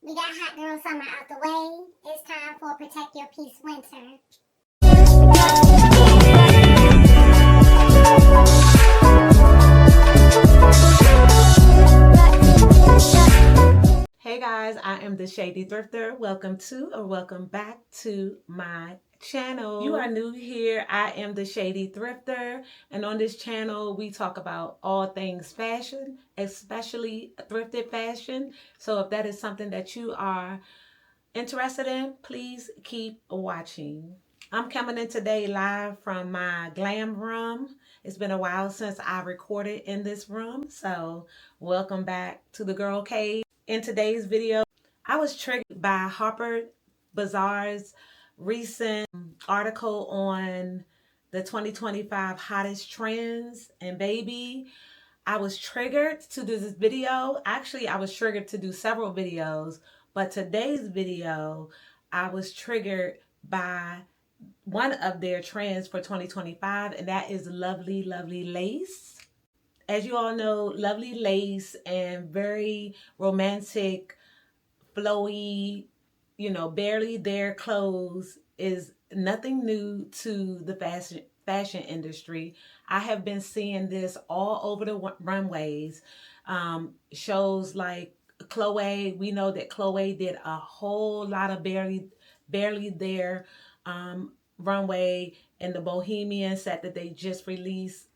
We got hot girl summer out the way. It's time for Protect Your Peace winter. Hey guys, I am the Shady Thrifter. Welcome back to my channel. You are new here. I am the Shady Thrifter, and on this channel we talk about all things fashion, especially thrifted fashion. So if that is something that you are interested in, please keep watching. I'm coming in today live from my glam room. It's been a while since I recorded in this room, so welcome back to the girl cave. In today's video, I was triggered by Harper Bazaar's recent article on the 2025 hottest trends, and baby, I was triggered to do this video. Actually, I was triggered to do several videos, but today's video, I was triggered by one of their trends for 2025, and that is lovely, lovely lace. As you all know, lovely lace and very romantic, flowy, barely there clothes is nothing new to the fashion industry. I have been seeing this all over the runways. Shows like Chloe, we know that Chloe did a whole lot of barely there runway in the Bohemian set that they just released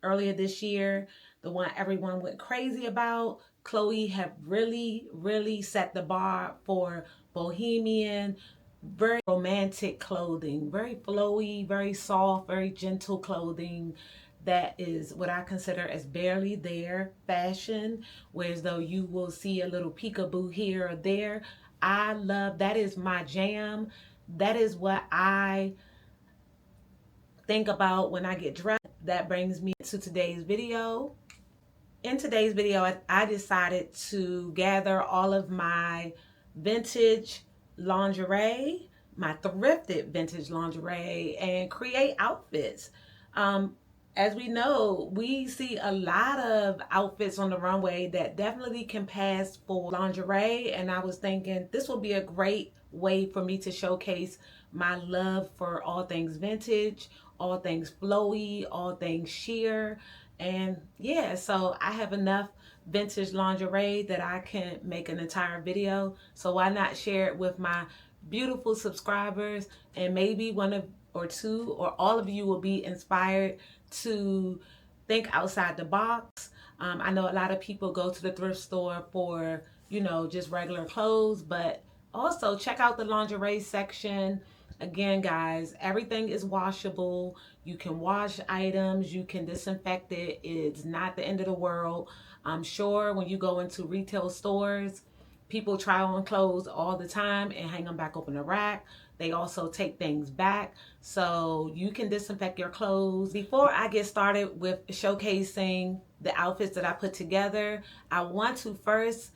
earlier this year, the one everyone went crazy about. Chloe have really set the bar for bohemian, very romantic clothing, very flowy, very soft, very gentle clothing. That is what I consider as barely there fashion, whereas though you will see a little peekaboo here or there. I love, that is my jam. That is what I think about when I get dressed. That brings me to today's video. In today's video, I decided to gather all of my vintage lingerie, my thrifted vintage lingerie, and create outfits. As we know, we see a lot of outfits on the runway that definitely can pass for lingerie, and I was thinking this will be a great way for me to showcase my love for all things vintage, all things flowy, all things sheer. And yeah, so I have enough vintage lingerie that I can make an entire video. So why not share it with my beautiful subscribers, and maybe one of or two or all of you will be inspired to think outside the box. I know a lot of people go to the thrift store for, just regular clothes, but also check out the lingerie section. Again, guys, everything is washable. You can wash items, you can disinfect it. It's not the end of the world. I'm sure when you go into retail stores, people try on clothes all the time and hang them back up in the rack. They also take things back, so you can disinfect your clothes. Before I get started with showcasing the outfits that I put together, I want to first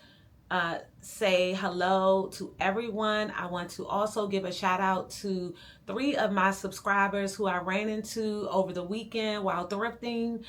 say hello to everyone. I want to also give a shout out to 3 of my subscribers who I ran into over the weekend while thrifting.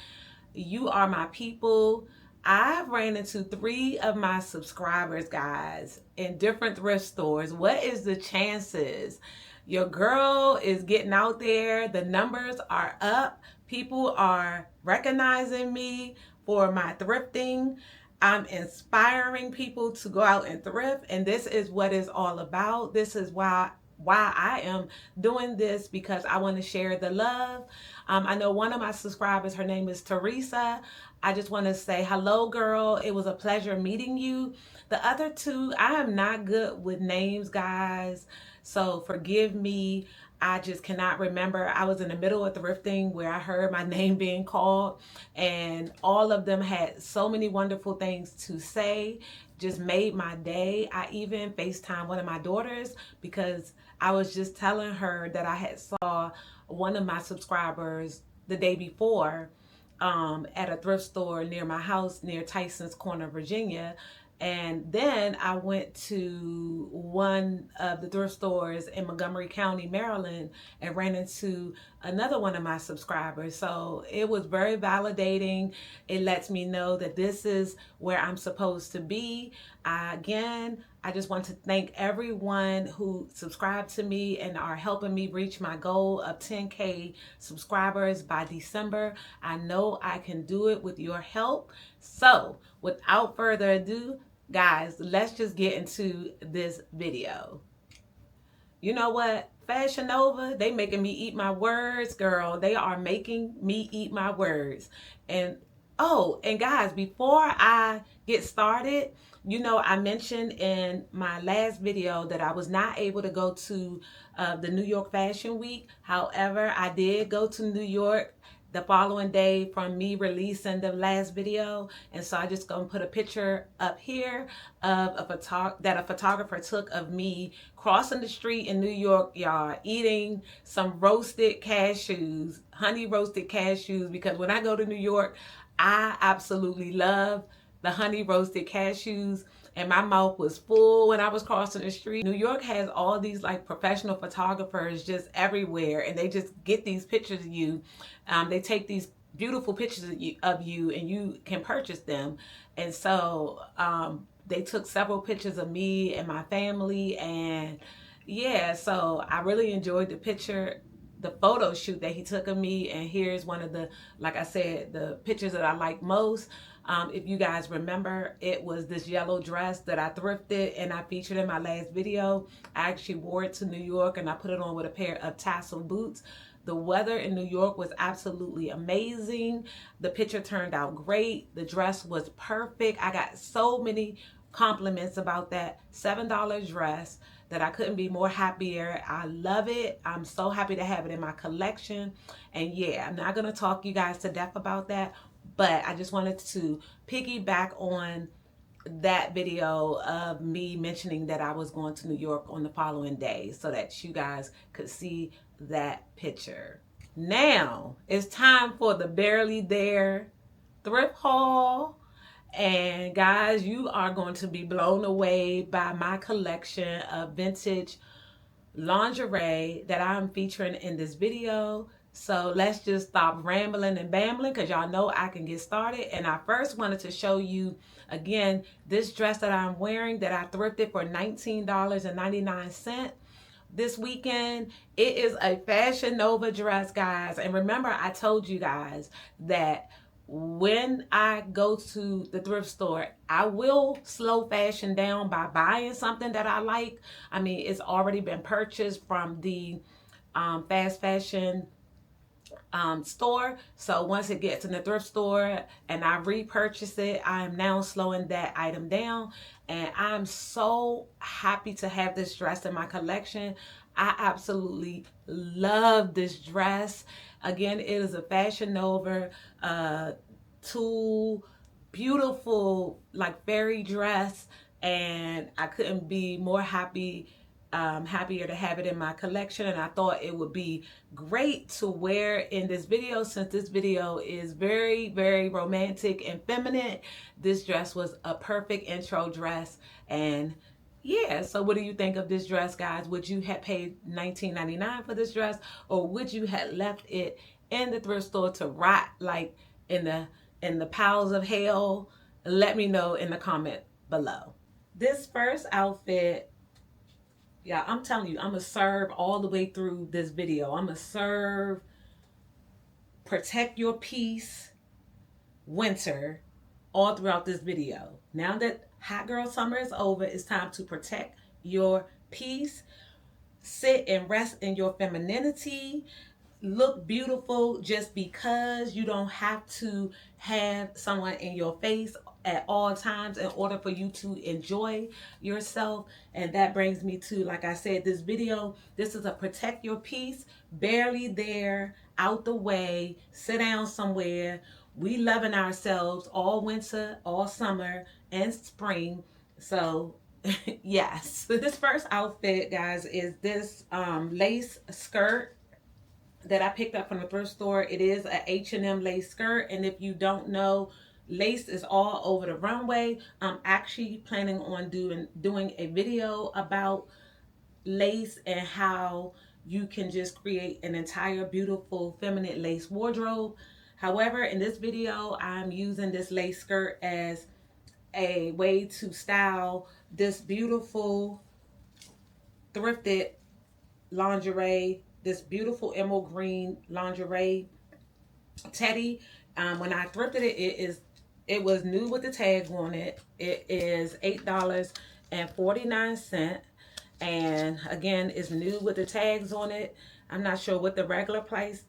You are my people. I've ran into 3 of my subscribers, guys, in different thrift stores. What is the chances? Your girl is getting out there. The numbers are up. People are recognizing me for my thrifting. I'm inspiring people to go out and thrift, and this is what it's all about. This is why I am doing this, because I want to share the love. I know one of my subscribers, her name is Teresa. I just want to say hello, girl. It was a pleasure meeting you. The other 2, I am not good with names, guys, so forgive me. I just cannot remember. I was in the middle of thrifting where I heard my name being called, and all of them had so many wonderful things to say. Just made my day. I even FaceTimed one of my daughters because I was just telling her that I had saw one of my subscribers the day before at a thrift store near my house, near Tyson's Corner, Virginia. And then I went to one of the thrift stores in Montgomery County, Maryland, and ran into another one of my subscribers. So it was very validating. It lets me know that this is where I'm supposed to be. I just want to thank everyone who subscribed to me and are helping me reach my goal of 10K subscribers by December. I know I can do it with your help. So without further ado, guys, let's just get into this video. You know what? Fashion Nova, they making me eat my words, girl. They are making me eat my words. And oh, and guys, before I get started, you know, I mentioned in my last video that I was not able to go to the New York Fashion Week. However, I did go to New York the following day from me releasing the last video, and so I just gonna put a picture up here of that a photographer took of me crossing the street in New York, y'all, eating some roasted cashews, honey roasted cashews, because when I go to New York, I absolutely love the honey roasted cashews, and my mouth was full when I was crossing the street. New York has all these like professional photographers just everywhere, and they just get these pictures of you. They take these beautiful pictures of you and you can purchase them. And so they took several pictures of me and my family, and yeah, so I really enjoyed the photo shoot that he took of me. And here's one of the, like I said, the pictures that I like most. If you guys remember, it was this yellow dress that I thrifted and I featured in my last video. I actually wore it to New York and I put it on with a pair of tassel boots. The weather in New York was absolutely amazing. The picture turned out great. The dress was perfect. I got so many compliments about that $7 dress that I couldn't be more happier. I love it. I'm so happy to have it in my collection. And yeah, I'm not going to talk you guys to death about that, but I just wanted to piggyback on that video of me mentioning that I was going to New York on the following day so that you guys could see that picture. Now it's time for the Barely There thrift haul. And guys, you are going to be blown away by my collection of vintage lingerie that I'm featuring in this video. So let's just stop rambling and bambling, because y'all know I can get started. And I first wanted to show you again this dress that I'm wearing that I thrifted for $19.99 this weekend. It is a Fashion Nova dress, guys. And remember, I told you guys that when I go to the thrift store, I will slow fashion down by buying something that I like. I mean, it's already been purchased from the fast fashion store. So once it gets in the thrift store and I repurchase it, I am now slowing that item down. And I'm so happy to have this dress in my collection. I absolutely love this dress. Again, it is a Fashion Nova Tulle, beautiful like fairy dress, and I couldn't be more happier to have it in my collection. And I thought it would be great to wear in this video, since this video is very, very romantic and feminine. This dress was a perfect intro dress. And yeah, so what do you think of this dress, guys? Would you have paid $19.99 for this dress, or would you have left it in the thrift store to rot like in the piles of hell? Let me know in the comment below. This first outfit, yeah, I'm telling you, I'm gonna serve all the way through this video. I'm gonna serve protect your peace winter all throughout this video. Now that hot girl summer is over, it's time to protect your peace. Sit and rest in your femininity. Look beautiful just because. You don't have to have someone in your face at all times in order for you to enjoy yourself. And that brings me to, like I said, this video, this is a protect your peace, barely there, out the way, sit down somewhere. We loving ourselves all winter, all summer, and spring. So yes. This first outfit, guys, is this lace skirt that I picked up from the thrift store. It is a H&M lace skirt, and if you don't know, Lace is all over the runway. I'm actually planning on doing a video about lace and how you can just create an entire beautiful feminine lace wardrobe. However, in this video, I'm using this lace skirt as a way to style this beautiful thrifted lingerie, this beautiful emerald green lingerie teddy. When I thrifted it, it was new with the tag on it. It is $8.49, and again, it's new with the tags on it. I'm not sure what the regular price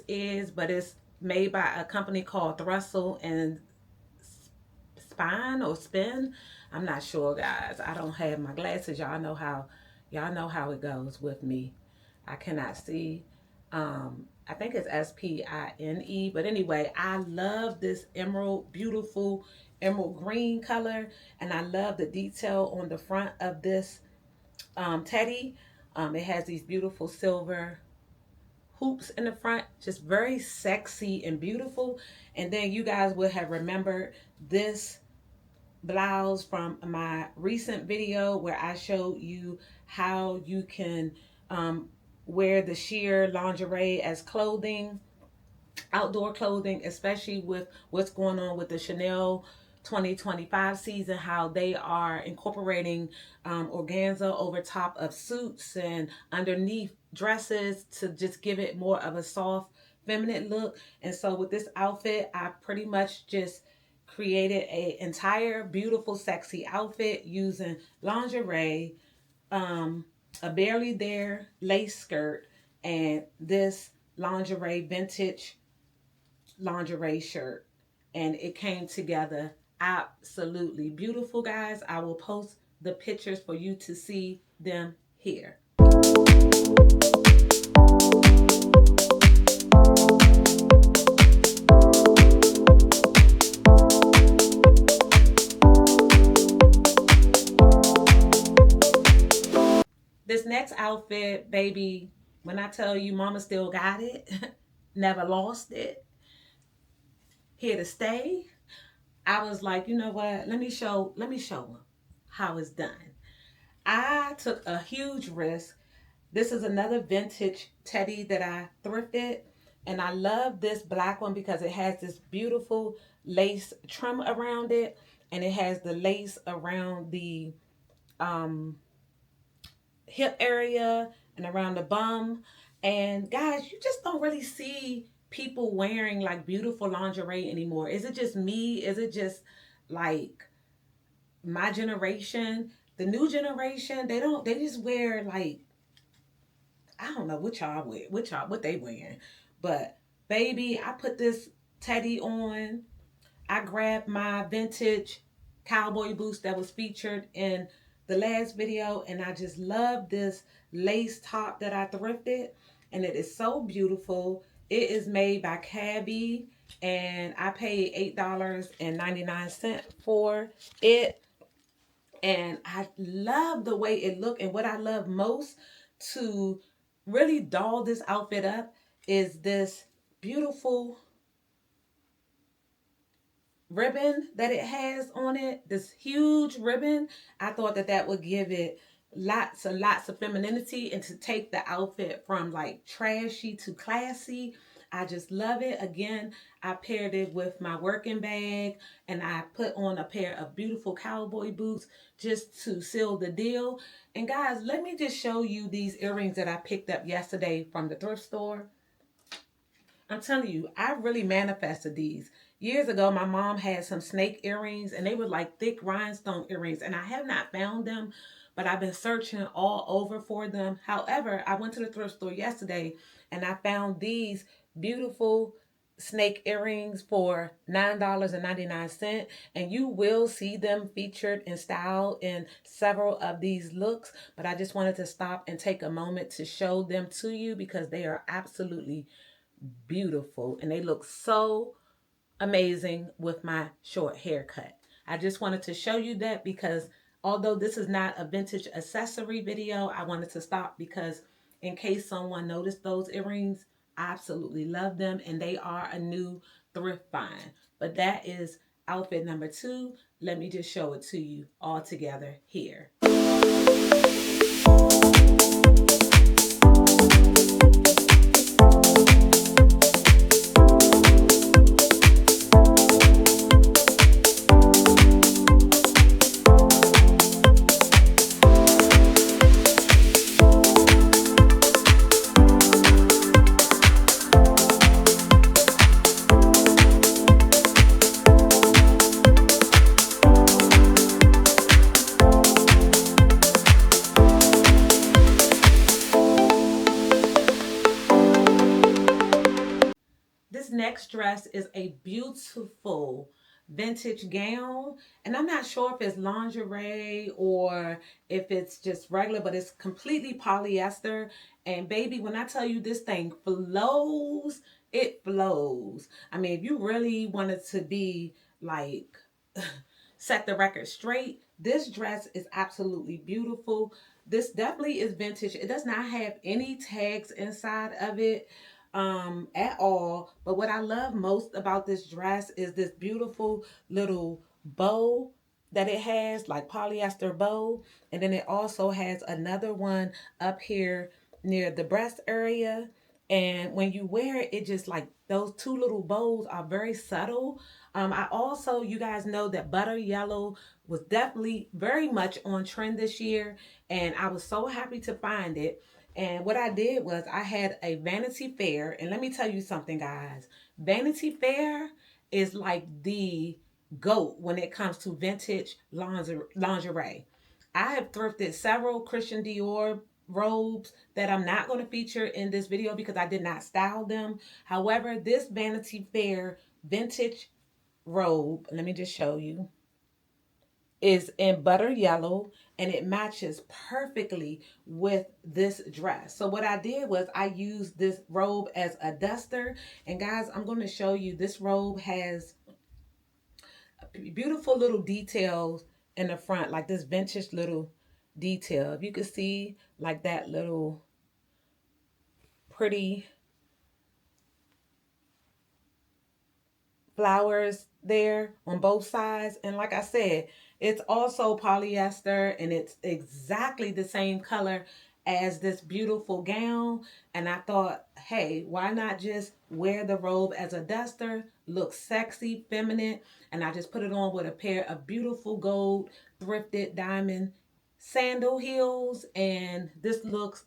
is, but it's made by a company called Thrustle and Spine or Spin. I'm not sure, guys. I don't have my glasses. Y'all know how it goes with me. I cannot see. I think it's Spine, but anyway, I love this beautiful emerald green color, and I love the detail on the front of this teddy. It has these beautiful silver hoops in the front, just very sexy and beautiful. And then you guys would have remembered this blouse from my recent video where I showed you how you can wear the sheer lingerie as clothing, outdoor clothing, especially with what's going on with the Chanel 2025 season, how they are incorporating organza over top of suits and underneath dresses to just give it more of a soft feminine look. And so with this outfit, I pretty much just created an entire beautiful sexy outfit using lingerie, a Barely There lace skirt, and this vintage lingerie shirt, and it came together absolutely beautiful, guys. I will post the pictures for you to see them here. This next outfit, baby, when I tell you mama still got it, never lost it, here to stay. I was like, you know what? Let me show them how it's done. I took a huge risk. This is another vintage teddy that I thrifted, and I love this black one because it has this beautiful lace trim around it, and it has the lace around the hip area and around the bum. And guys, you just don't really see people wearing like beautiful lingerie anymore. Is it just me? Is it just like my generation? The new generation, they just wear like, I don't know what y'all wear, what they wearing. But baby, I put this teddy on. I grabbed my vintage cowboy boots that was featured in the last video, and I just love this lace top that I thrifted, and it is so beautiful. It is made by Cabby, and I paid $8.99 for it. And I love the way it looked. And what I love most to really doll this outfit up is this beautiful ribbon that it has on it, this huge ribbon. I thought that would give it lots of femininity and to take the outfit from like trashy to classy. I just love it. Again, I paired it with my working bag, and I put on a pair of beautiful cowboy boots just to seal the deal. And guys, let me just show you these earrings that I picked up yesterday from the thrift store. I'm telling you, I really manifested these. Years ago, my mom had some snake earrings, and they were like thick rhinestone earrings, and I have not found them, but I've been searching all over for them. However, I went to the thrift store yesterday, and I found these beautiful snake earrings for $9.99, and you will see them featured and styled in several of these looks, but I just wanted to stop and take a moment to show them to you because they are absolutely beautiful, and they look so amazing with my short haircut. I just wanted to show you that because although this is not a vintage accessory video, I wanted to stop because in case someone noticed those earrings, I absolutely love them, and they are a new thrift find. But that is outfit number 2. Let me just show it to you all together here. This next dress is a beautiful vintage gown, and I'm not sure if it's lingerie or if it's just regular, but it's completely polyester. And baby, when I tell you this thing flows, it flows. I mean, if you really wanted to be like set the record straight, this dress is absolutely beautiful. This definitely is vintage. It does not have any tags inside of it at all. But what I love most about this dress is this beautiful little bow that it has, like polyester bow. And then it also has another one up here near the breast area. And when you wear it, it just like those two little bows are very subtle. I also, you guys know that butter yellow was definitely very much on trend this year. And I was so happy to find it. And what I did was I had a Vanity Fair. And let me tell you something, guys. Vanity Fair is like the GOAT when it comes to vintage lingerie. I have thrifted several Christian Dior robes that I'm not going to feature in this video because I did not style them. However, this Vanity Fair vintage robe, let me just show you, is in butter yellow, and it matches perfectly with this dress. So what I did was I used this robe as a duster. And guys, I'm going to show you, this robe has beautiful little details in the front, like this vintage little detail. If you can see like that little pretty flowers there on both sides. And like I said, it's also polyester, and it's exactly the same color as this beautiful gown. And I thought, hey, why not just wear the robe as a duster? Look sexy, feminine. And I just put it on with a pair of beautiful gold thrifted diamond sandal heels, and this looks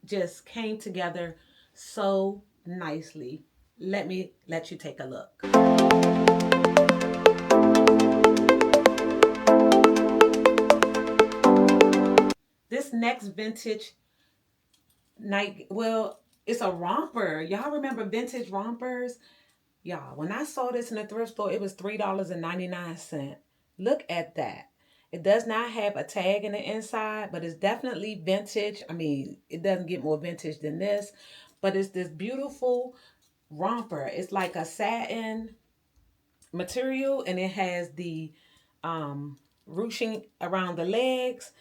just came together so nicely. Let me let you take a look. This next vintage night, well, it's a romper. Y'all remember vintage rompers? Y'all, when I saw this in the thrift store, it was $3.99. Look at that. It does not have a tag in the inside, but it's definitely vintage. I mean, it doesn't get more vintage than this, but it's this beautiful romper. It's like a satin material, and it has the ruching around the legs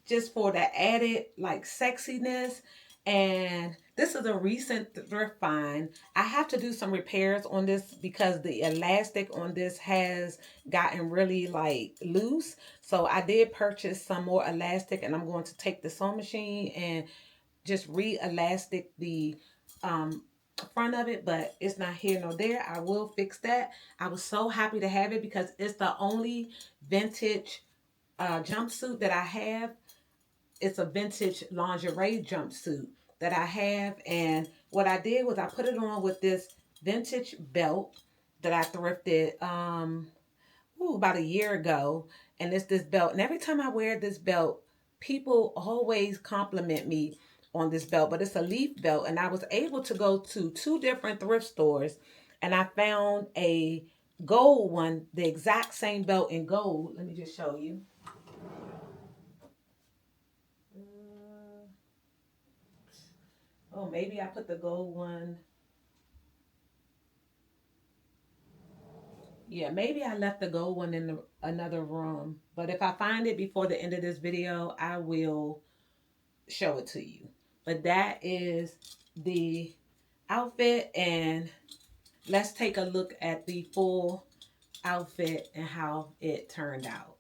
just for the added like sexiness. And this is a recent thrift find. I have to do some repairs on this because the elastic on this has gotten really like loose. So I did purchase some more elastic, and I'm going to take the sewing machine and just re-elastic the front of it, but it's not here nor there. I will fix that. I was so happy to have it because it's the only vintage jumpsuit that I have. It's a vintage lingerie jumpsuit that I have. And what I did was I put it on with this vintage belt that I thrifted about a year ago. And it's this belt. And every time I wear this belt, people always compliment me on this belt. But it's a leaf belt. And I was able to go to 2 different thrift stores, and I found a gold one, the exact same belt in gold. Let me just show you. Oh, maybe I put the gold one. Yeah, maybe I left the gold one in another room. But if I find it before the end of this video, I will show it to you. But that is the outfit. And let's take a look at the full outfit and how it turned out.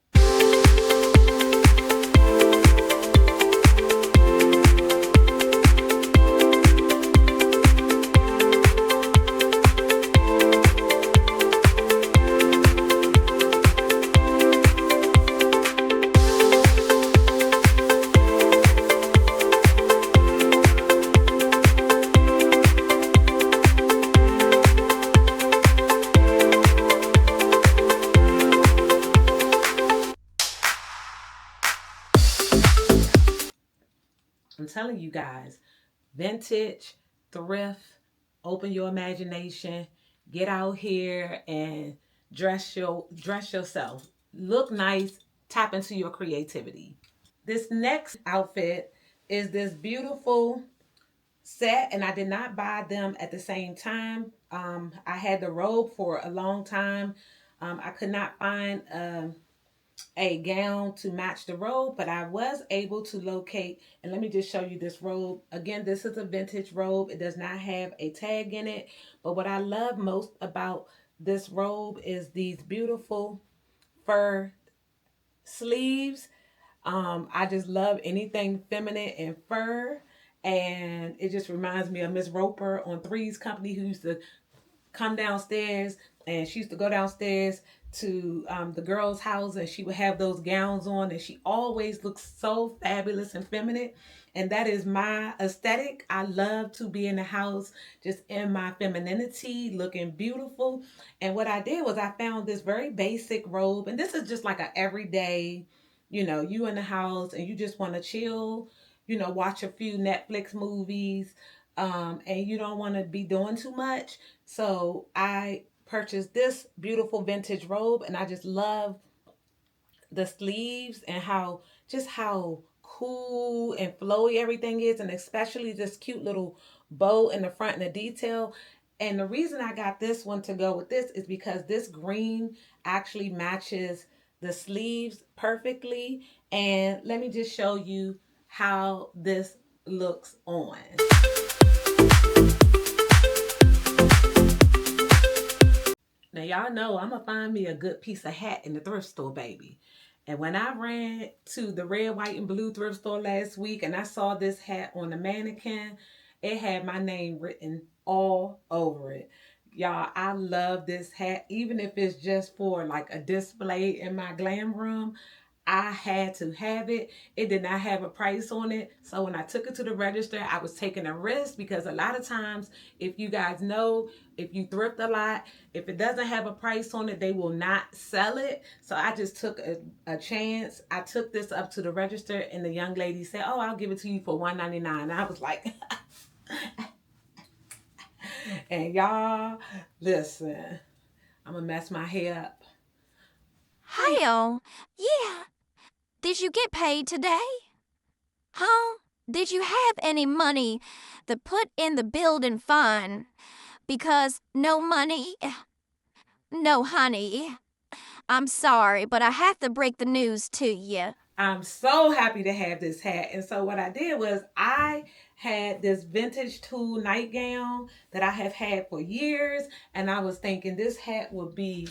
I'm telling you guys, vintage, thrift, open your imagination, get out here and dress yourself. Look nice, tap into your creativity. This next outfit is this beautiful set, and I did not buy them at the same time. I had the robe for a long time. I could not find a gown to match the robe, but I was able to locate, and let me just show you this robe. Again, this is a vintage robe. It does not have a tag in it, but what I love most about this robe is these beautiful fur sleeves. I just love anything feminine and fur, and it just reminds me of Miss Roper on Three's Company, who used to come downstairs, and she used to go downstairs to the girls' house, and she would have those gowns on, and she always looks so fabulous and feminine. And that is my aesthetic. I love to be in the house just in my femininity, looking beautiful. And what I did was I found this very basic robe, and this is just like a everyday, you in the house and you just want to chill, watch a few Netflix movies, and you don't want to be doing too much. So I purchased this beautiful vintage robe, and I just love the sleeves and how cool and flowy everything is, and especially this cute little bow in the front and the detail. And the reason I got this one to go with this is because this green actually matches the sleeves perfectly. And let me just show you how this looks on. Now y'all know I'm gonna find me a good piece of hat in the thrift store, baby. And when I ran to the red, white, and blue thrift store last week and I saw this hat on the mannequin, it had my name written all over it. Y'all, I love this hat, even if it's just for like a display in my glam room. I had to have it. It did not have a price on it. So when I took it to the register, I was taking a risk, because a lot of times, if you guys know, if you thrift a lot, if it doesn't have a price on it, they will not sell it. So I just took a chance. I took this up to the register, and the young lady said, "Oh, I'll give it to you for $1.99." I was like, and y'all, listen, I'm gonna mess my hair up. Hell, yeah. Did you get paid today? Huh? Did you have any money to put in the building fund? Because no money, no honey. I'm sorry, but I have to break the news to you. I'm so happy to have this hat. And so what I did was I had this vintage tulle nightgown that I have had for years. And I was thinking this hat would be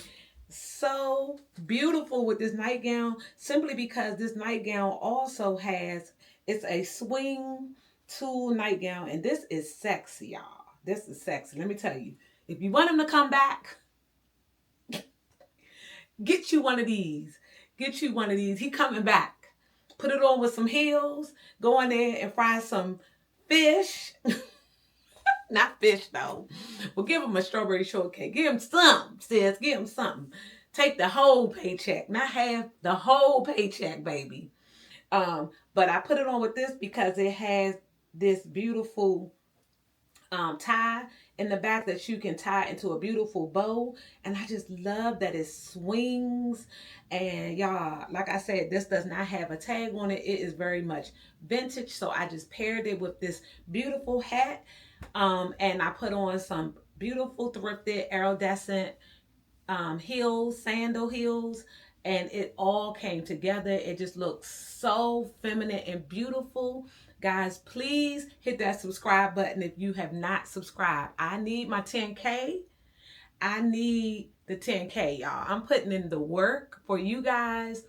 so beautiful with this nightgown, simply because this nightgown also has, it's a swing tulle nightgown. And this is sexy, y'all. This is sexy. Let me tell you, if you want him to come back, get you one of these. Get you one of these. He coming back. Put it on with some heels. Go in there and fry some fish. Not fish though. But give him a strawberry shortcake. Give him some, sis. Give him something. Take the whole paycheck. Not half, the whole paycheck, baby. But I put it on with this because it has this beautiful tie in the back that you can tie into a beautiful bow. And I just love that it swings. And y'all, like I said, this does not have a tag on it. It is very much vintage. So I just paired it with this beautiful hat. And I put on some beautiful thrifted iridescent heels, sandal heels, and it all came together. It just looks so feminine and beautiful. Guys, please hit that subscribe button if you have not subscribed. I need my 10K. I need the 10K, y'all. I'm putting in the work for you guys.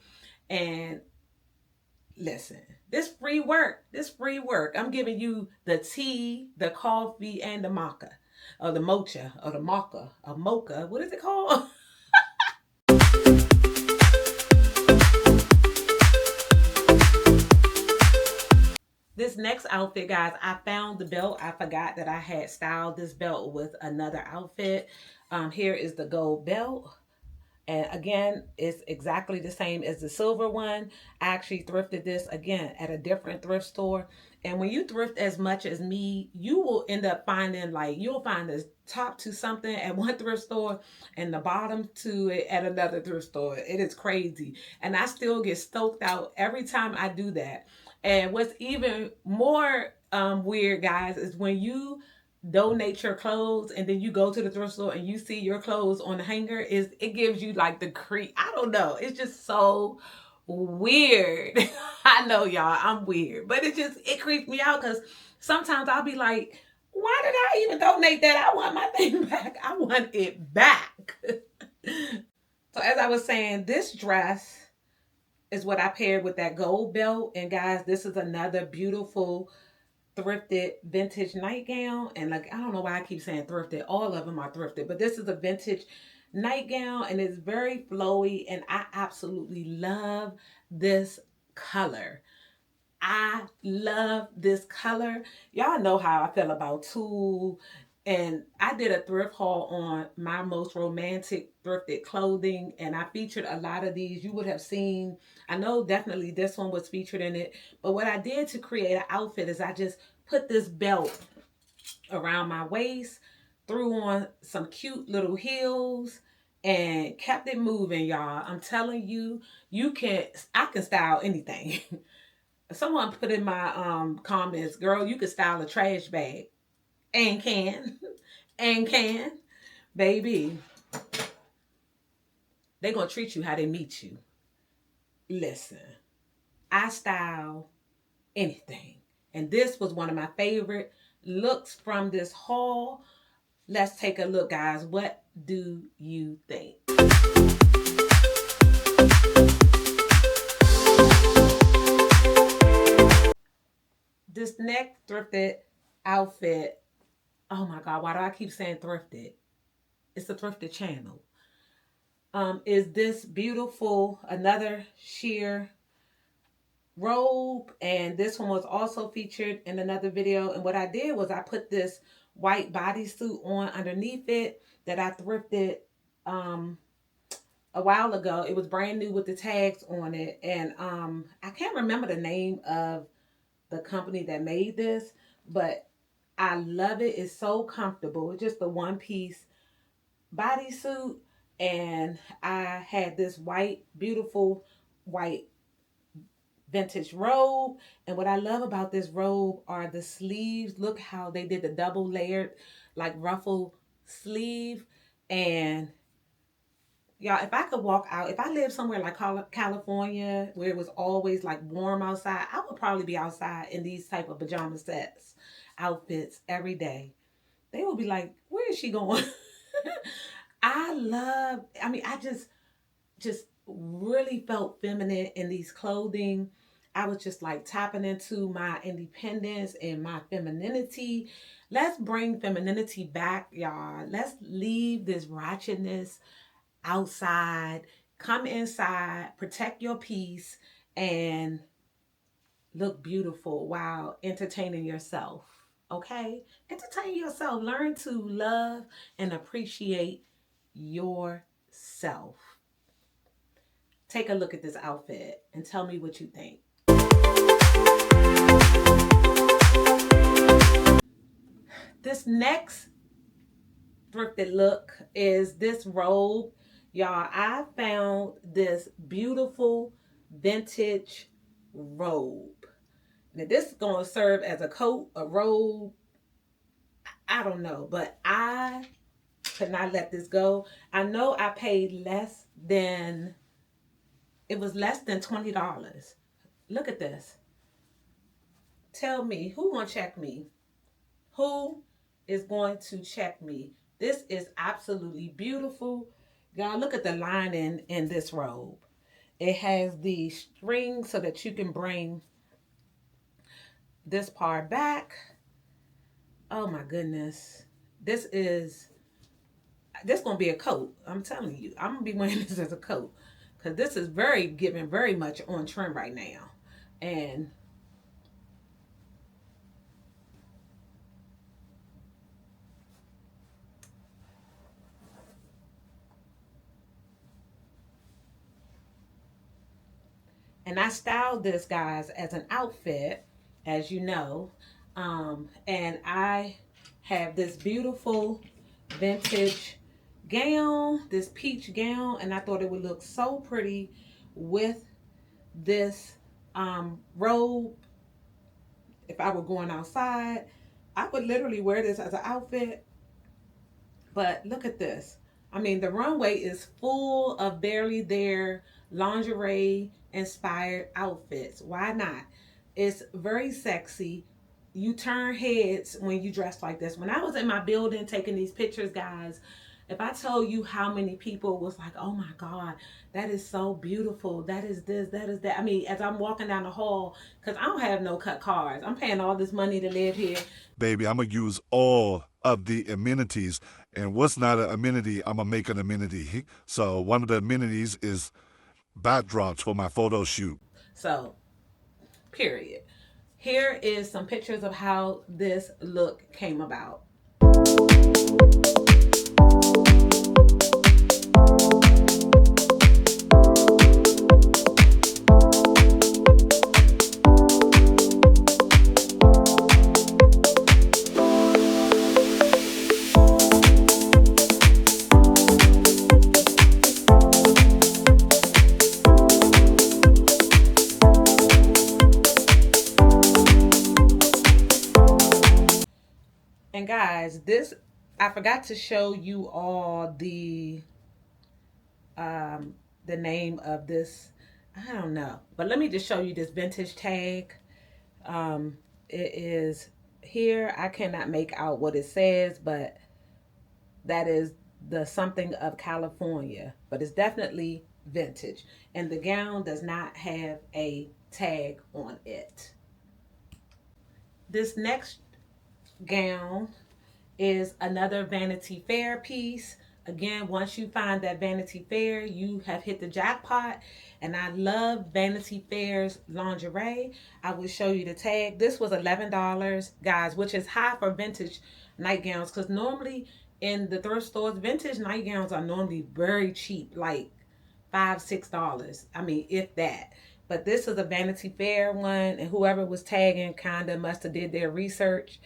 And listen, this free work. I'm giving you the tea, the coffee, and the maca. Or the mocha, or the maca, a mocha. What is it called? This next outfit, guys, I found the belt. I forgot that I had styled this belt with another outfit. Here is the gold belt. And again, it's exactly the same as the silver one. I actually thrifted this again at a different thrift store. And when you thrift as much as me, you will end up finding, like, you'll find the top to something at one thrift store and the bottom to it at another thrift store. It is crazy. And I still get stoked out every time I do that. And what's even more weird, guys, is when you donate your clothes and then you go to the thrift store and you see your clothes on the hanger, it gives you like the creep. I don't know, it's just so weird. I know, y'all, I'm weird, but it creeps me out because sometimes I'll be like, why did I even donate that? I want my thing back. I want it back. So as I was saying, this dress is what I paired with that gold belt. And guys, this is another beautiful thrifted vintage nightgown. And like, I don't know why I keep saying thrifted. All of them are thrifted, but this is a vintage nightgown and it's very flowy. And I absolutely love this color. I love this color. Y'all know how I feel about Tulle. And I did a thrift haul on my most romantic thrifted clothing. And I featured a lot of these. You would have seen, I know definitely this one was featured in it. But what I did to create an outfit is I just put this belt around my waist, threw on some cute little heels, and kept it moving, y'all. I'm telling you, I can style anything. Someone put in my comments, girl, you could style a trash bag. And can. And can. Baby, they gonna treat you how they meet you. Listen, I style anything. And this was one of my favorite looks from this haul. Let's take a look, guys. What do you think? This next thrifted outfit, oh my God, why do I keep saying thrifted? It's a thrifted channel. Is this beautiful, another sheer robe. And this one was also featured in another video. And what I did was I put this white bodysuit on underneath it that I thrifted a while ago. It was brand new with the tags on it. And I can't remember the name of the company that made this, but I love it. It's so comfortable. It's just a one piece bodysuit. And I had this white, beautiful white vintage robe. And what I love about this robe are the sleeves. Look how they did the double layered, like ruffle sleeve. And y'all, if I could walk out, if I lived somewhere like California where it was always like warm outside, I would probably be outside in these type of pajama sets, outfits every day. They would be like, where is she going? I just really felt feminine in these clothing. I was just like tapping into my independence and my femininity. Let's bring femininity back, y'all. Let's leave this ratchetness outside. Come inside, protect your peace, and look beautiful while entertaining yourself. Okay? Entertain yourself. Learn to love and appreciate yourself. Take a look at this outfit and tell me what you think. This next thrifted look is this robe. Y'all, I found this beautiful vintage robe. Now this is going to serve as a coat, a robe. I don't know, but I could not let this go. I know I paid less than $20. Look at this. Tell me, who gonna check me? Who is going to check me This is absolutely beautiful. Y'all, look at the lining in this robe. It has the string so that you can bring this part back. Oh my goodness. This gonna be a coat. I'm telling you, I'm gonna be wearing this as a coat because this is giving very much on trend right now. And I styled this, guys, as an outfit, as you know. And I have this beautiful vintage gown, this peach gown, and I thought it would look so pretty with this robe. If I were going outside, I would literally wear this as an outfit. But look at this. I mean, the runway is full of barely there lingerie inspired outfits. Why not? It's very sexy. You turn heads when you dress like this. When I was in my building taking these pictures, guys, if I told you how many people was like, oh my God, that is so beautiful. That is this, that is that. I mean, as I'm walking down the hall, because I don't have no cut cars. I'm paying all this money to live here. Baby, I'm going to use all of the amenities. And what's not an amenity, I'm going to make an amenity. So one of the amenities is backdrops for my photo shoot. So, period. Here is some pictures of how this look came about. And guys, this, I forgot to show you all the name of this. I don't know, but let me just show you this vintage tag. It is here. I cannot make out what it says, but that is the something of California, but it's definitely vintage. And the gown does not have a tag on it. This next gown is another Vanity Fair piece. Again, once you find that Vanity Fair, you have hit the jackpot. And I love Vanity Fair's lingerie. I will show you the tag. This was $11, guys, which is high for vintage nightgowns, because normally in the thrift stores, vintage nightgowns are normally very cheap, like $5, $6. I mean, if that. But this is a Vanity Fair one, and whoever was tagging kind of must have did their research.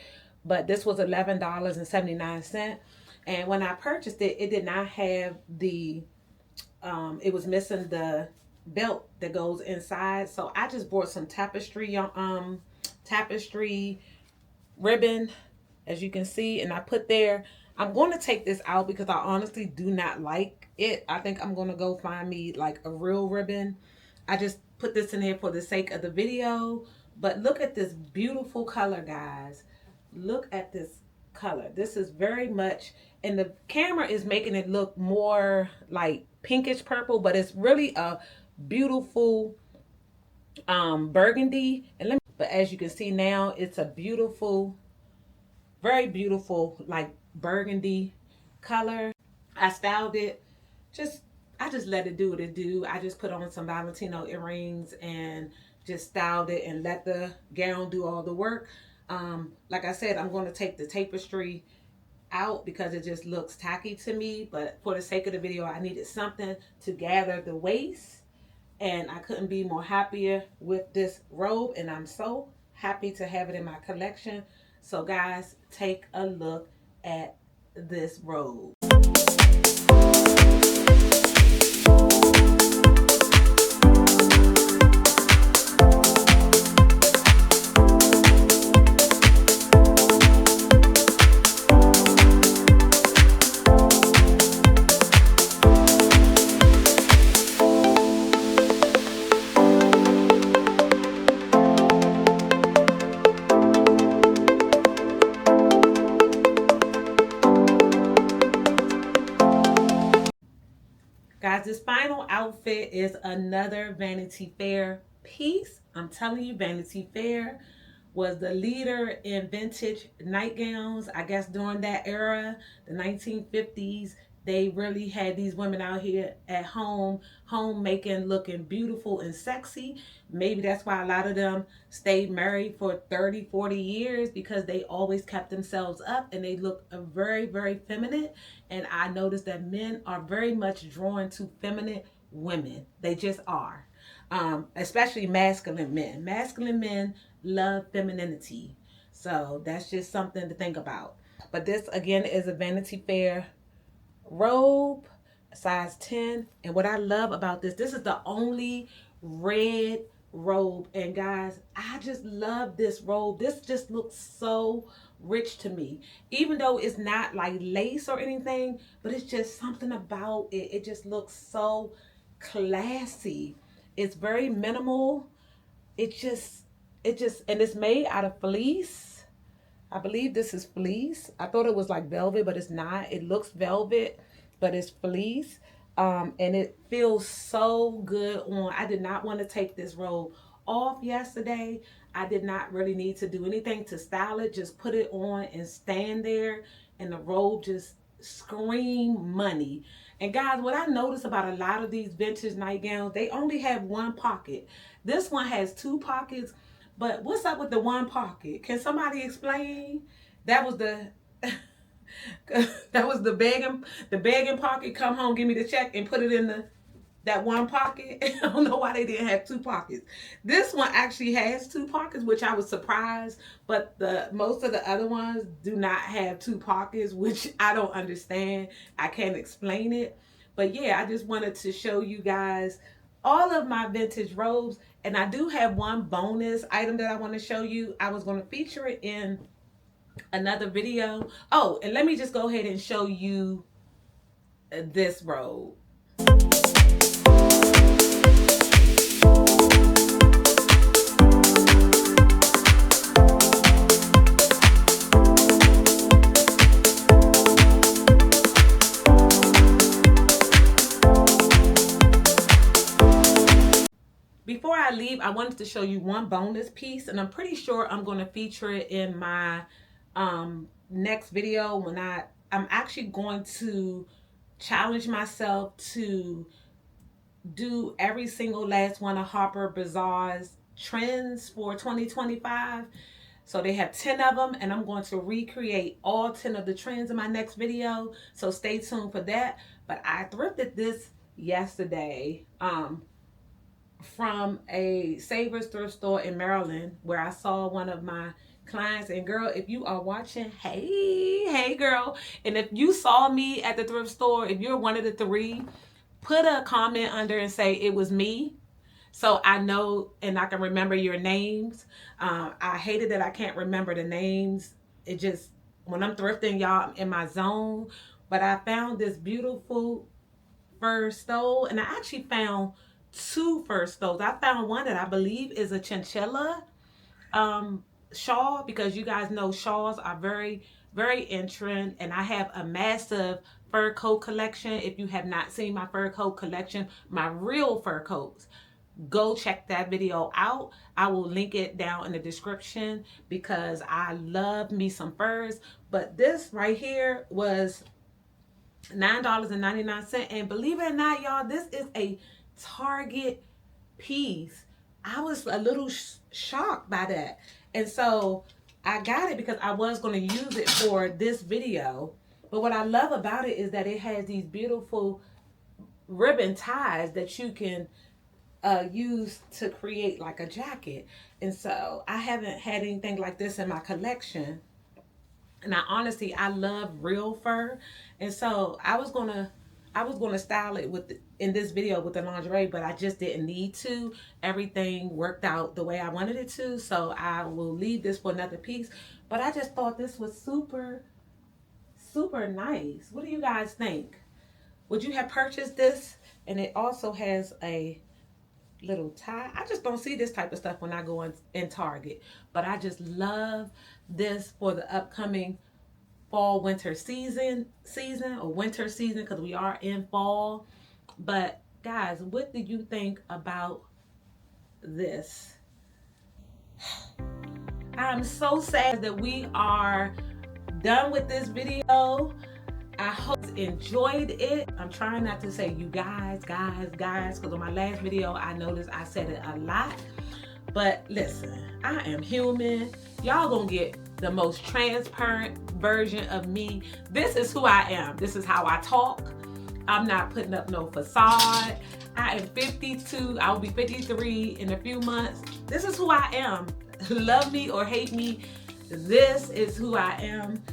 But this was $11.79. And when I purchased it, it did not have the, it was missing the belt that goes inside. So I just bought some tapestry ribbon, as you can see, and I put there. I'm going to take this out because I honestly do not like it. I think I'm going to go find me like a real ribbon. I just put this in here for the sake of the video. But look at this beautiful color, guys. Look at this color. This is very much, and the camera is making it look more like pinkish purple, but it's really a beautiful burgundy. And but as you can see now, it's a beautiful, very beautiful, like burgundy color. I styled it. I just let it do what it do. I just put on some Valentino earrings and just styled it and let the gown do all the work. Like I said, I'm going to take the tapestry out because it just looks tacky to me. But for the sake of the video, I needed something to gather the waist. And I couldn't be more happier with this robe. And I'm so happy to have it in my collection. So guys, take a look at this robe. guys, this final outfit is another Vanity Fair piece. I'm telling you, Vanity Fair was the leader in vintage nightgowns. I guess during that era, the 1950s, they really had these women out here at home making, looking beautiful and sexy. Maybe that's why a lot of them stayed married for 30, 40 years, because they always kept themselves up and they look very, very feminine. And I noticed that men are very much drawn to feminine women. They just are. Especially masculine men. Masculine men love femininity. So that's just something to think about. But this again is a Vanity Fair robe, size 10. And what I love about this is the only red robe. And guys, I just love this robe. This just looks so rich to me. Even though it's not like lace or anything, but it's just something about it. It just looks so classy. It's very minimal. And it's made out of fleece. I believe this is fleece. I thought it was like velvet, but it's not. It looks velvet, but it's fleece. And it feels so good on. I did not want to take this robe off yesterday. I did not really need to do anything to style it. Just put it on and stand there, and the robe just scream money. And guys, what I noticed about a lot of these vintage nightgowns, they only have one pocket. This one has two pockets, but what's up with the one pocket? Can somebody explain? That was the that was the begging pocket. Come home, give me the check, and put it in that one pocket. I don't know why they didn't have two pockets. This one actually has two pockets, which I was surprised, but most of the other ones do not have two pockets, which I don't understand. I can't explain it. But yeah, I just wanted to show you guys all of my vintage robes. And I do have one bonus item that I want to show you. I was going to feature it in another video. Oh, and let me just go ahead and show you this robe. Before I leave, I wanted to show you one bonus piece, and I'm pretty sure I'm going to feature it in my next video. When I'm actually going to challenge myself to do every single last one of Harper Bazaar's trends for 2025. So they have 10 of them, and I'm going to recreate all 10 of the trends in my next video. So stay tuned for that. But I thrifted this yesterday from a Savers thrift store in Maryland, where I saw one of my clients. And girl, if you are watching, hey girl, and if you saw me at the thrift store, if you're one of the three, put a comment under and say it was me, so I know and I can remember your names. I hated that I can't remember the names. It just, when I'm thrifting, y'all, I'm in my zone. But I found this beautiful fur stole, and I actually found two fur stoles. I found one that I believe is a chinchilla shawl, because you guys know shawls are very, very in trend. And I have a massive fur coat collection. If you have not seen my fur coat collection, my real fur coats, go check that video out. I will link it down in the description, because I love me some furs. But this right here was $9.99, and believe it or not, y'all, this is a Target piece. I was a little shocked by that, and so I got it because I was going to use it for this video. But what I love about it is that it has these beautiful ribbon ties that you can use to create like a jacket. And so I haven't had anything like this in my collection. And I love real fur. And so I was gonna style it in this video with the lingerie, but I just didn't need to. Everything worked out the way I wanted it to. So I will leave this for another piece. But I just thought this was super, super nice. What do you guys think? Would you have purchased this? And it also has a little tie. I just don't see this type of stuff when I go in Target, but I just love this for the upcoming fall winter season, because we are in fall. But guys, what do you think about this? I'm so sad that we are done with this video. I hope you enjoyed it. I'm trying not to say you guys, because on my last video, I noticed I said it a lot. But listen, I am human. Y'all gonna get the most transparent version of me. This is who I am. This is how I talk. I'm not putting up no facade. I am 52. I will be 53 in a few months. This is who I am. Love me or hate me, this is who I am.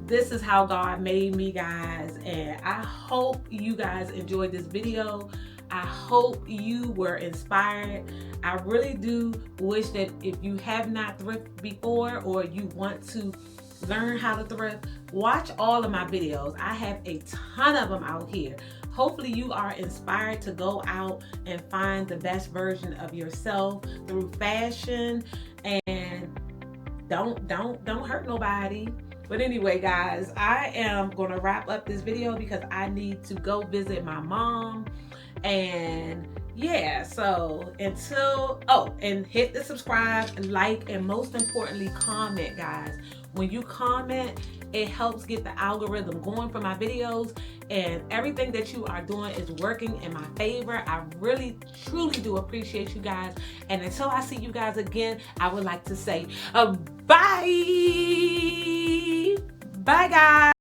This is how God made me, guys. And I hope you guys enjoyed this video. I hope you were inspired. I really do wish that if you have not thrifted before or you want to learn how to thrift, watch all of my videos. I have a ton of them out here. Hopefully you are inspired to go out and find the best version of yourself through fashion, and don't hurt nobody. But anyway, guys, I am going to wrap up this video because I need to go visit my mom. And yeah, so until, and hit the subscribe, like, and most importantly, comment, guys. When you comment, it helps get the algorithm going for my videos, and everything that you are doing is working in my favor. I really, truly do appreciate you guys. And until I see you guys again, I would like to say bye. Bye, guys.